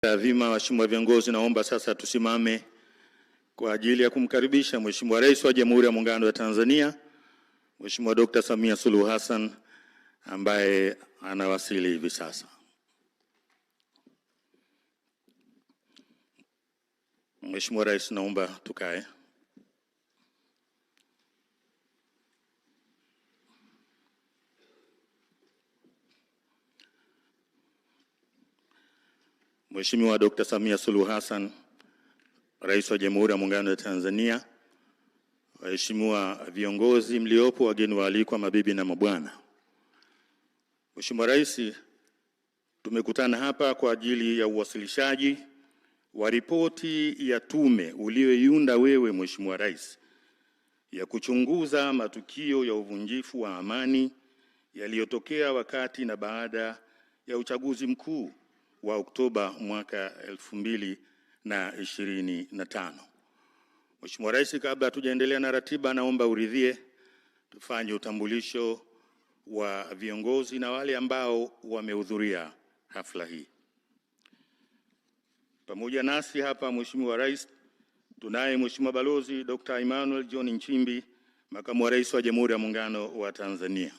Adhima, waheshimiwa viongozi, naomba sasa tusimame kwa ajili ya kumkaribisha Mheshimiwa Rais wa Jamhuri ya Muungano wa Tanzania, Mheshimiwa Dr. Samia Suluhu Hassan ambaye anawasili hivi sasa. Mheshimiwa Rais, naomba tukae. Mheshimiwa Dr. Samia Suluhu Hassan, Rais wa Jamhuri ya Muungano wa Tanzania, waheshimiwa viongozi mliopo, wageni waalikwa, mabibi na mabwana. Mheshimiwa Rais, tumekutana hapa kwa ajili ya uwasilishaji wa ripoti ya tume uliyoiunda wewe Mheshimiwa Rais ya kuchunguza matukio ya uvunjifu wa amani yaliyotokea wakati na baada ya uchaguzi mkuu wa Oktoba mwaka 2025. Mheshimiwa Rais, kabla hatujaendelea na ratiba, naomba uridhie tufanye utambulisho wa viongozi na wale ambao wamehudhuria hafla hii. Pamoja nasi hapa Mheshimiwa Rais, tunaye Mheshimiwa Balozi Dr. Emmanuel John Nchimbi, Makamu wa Rais wa Jamhuri ya Muungano wa Tanzania.